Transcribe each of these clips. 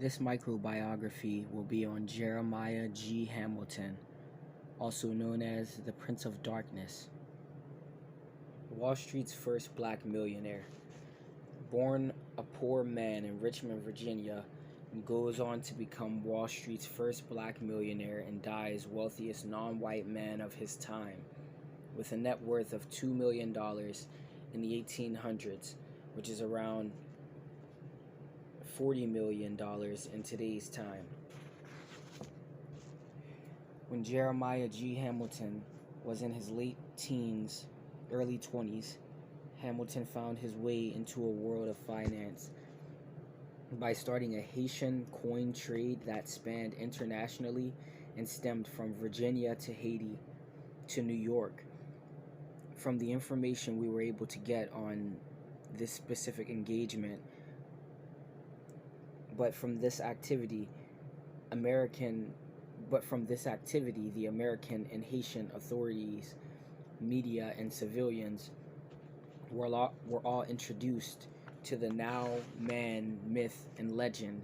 This microbiography will be on Jeremiah G. Hamilton, also known as the Prince of Darkness. Wall Street's first black millionaire. Born a poor man in Richmond, Virginia, and goes on to become Wall Street's first black millionaire and dies wealthiest non-white man of his time, with a net worth of $2 million in the 1800s, which is around $40 million in today's time. When Jeremiah G. Hamilton was in his late teens, early 20s, Hamilton found his way into a world of finance by starting a Haitian coin trade that spanned internationally and stemmed from Virginia to Haiti to New York. From the information we were able to get on this specific engagement, but from this activity, the American and Haitian authorities, media, and civilians were all introduced to the now man, myth, and legend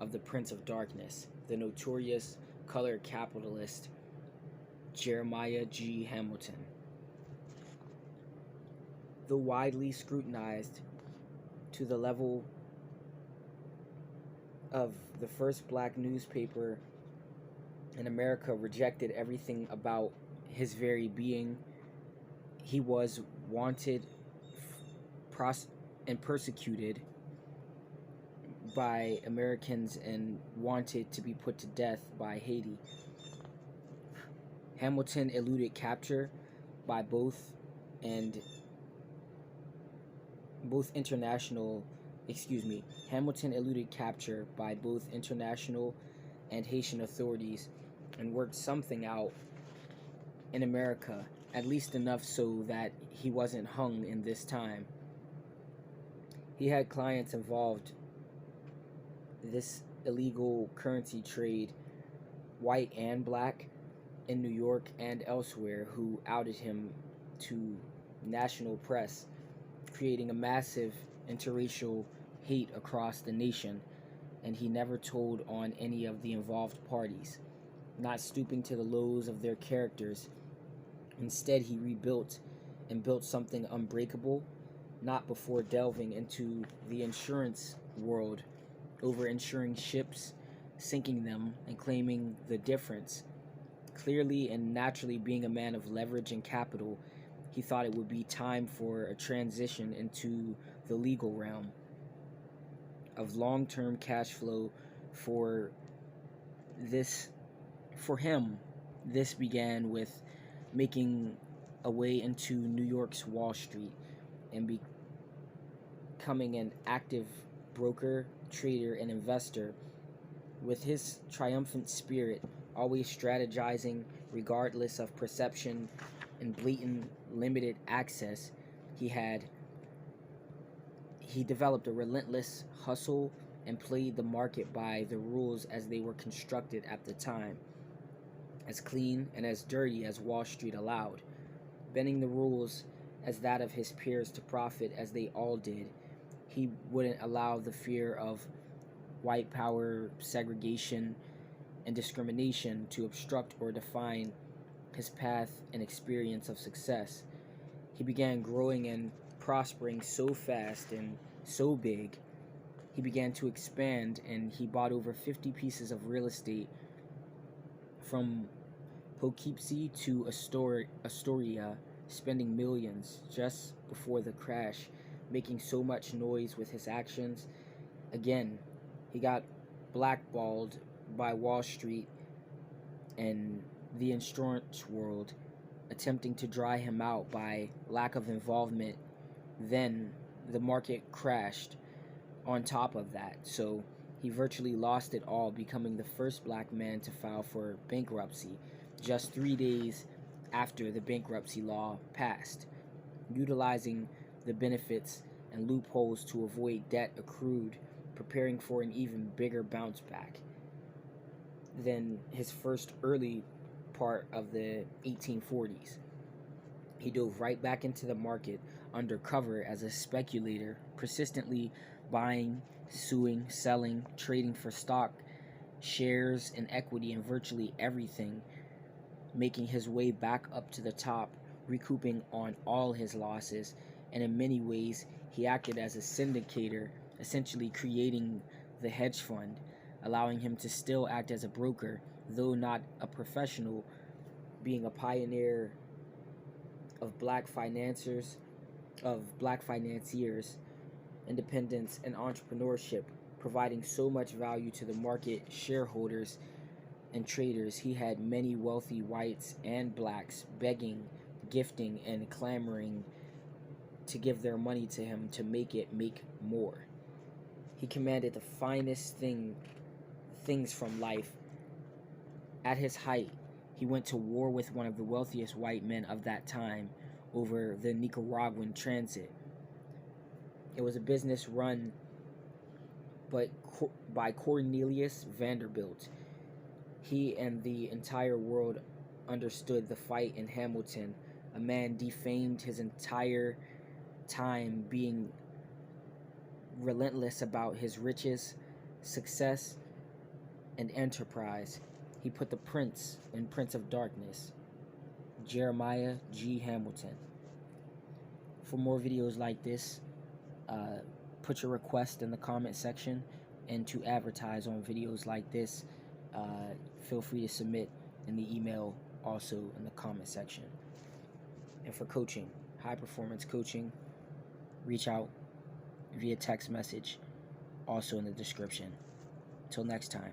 of the Prince of Darkness, the notorious colored capitalist Jeremiah G. Hamilton. Though widely scrutinized to the level of the first black newspaper in America rejected everything about his very being, he was wanted and persecuted by Americans and wanted to be put to death by Haiti. Hamilton eluded capture by both international and Haitian authorities and worked something out in America, at least enough so that he wasn't hung in this time. He had clients involved this illegal currency trade, white and black, in New York and elsewhere, who outed him to national press, creating a massive interracial hate across the nation, and he never told on any of the involved parties, not stooping to the lows of their characters. Instead, he rebuilt and built something unbreakable, not before delving into the insurance world, over insuring ships, sinking them, and claiming the difference. Clearly and naturally being a man of leverage and capital, he thought it would be time for a transition into the legal realm of long-term cash flow. For him, this began with making a way into New York's Wall Street and becoming an active broker, trader, and investor. With his triumphant spirit, always strategizing regardless of perception and blatant limited access, he developed a relentless hustle and played the market by the rules as they were constructed at the time, as clean and as dirty as Wall Street allowed, bending the rules as that of his peers to profit as they all did. He wouldn't allow the fear of white power, segregation, and discrimination to obstruct or define his path and experience of success. He began growing and prospering so fast and so big, he began to expand, and he bought over 50 pieces of real estate from Poughkeepsie to Astoria, spending millions just before the crash, making so much noise with his actions. Again, he got blackballed by Wall Street and the insurance world, attempting to dry him out by lack of involvement. Then the market crashed on top of that, so he virtually lost it all, becoming the first black man to file for bankruptcy just 3 days after the bankruptcy law passed, utilizing the benefits and loopholes to avoid debt accrued, preparing for an even bigger bounce back than his first early part of the 1840s. He dove right back into the market undercover as a speculator, persistently buying, suing, selling, trading for stock, shares, and equity in virtually everything, making his way back up to the top, recouping on all his losses. And in many ways, he acted as a syndicator, essentially creating the hedge fund, allowing him to still act as a broker, though not a professional, being a pioneer of black financiers, independence, and entrepreneurship, providing so much value to the market, shareholders, and traders. He had many wealthy whites and blacks begging, gifting, and clamoring to give their money to him to make it make more. He commanded the finest things from life. At his height, he went to war with one of the wealthiest white men of that time over the Nicaraguan transit. It was a business run by Cornelius Vanderbilt. He and the entire world understood the fight in Hamilton. A man defamed his entire time, being relentless about his riches, success, and enterprise. He put the Prince of Darkness, Jeremiah G. Hamilton. For more videos like this, put your request in the comment section, and to advertise on videos like this, feel free to submit in the email also in the comment section. And for coaching, high performance coaching, reach out via text message, also in the description. Till next time.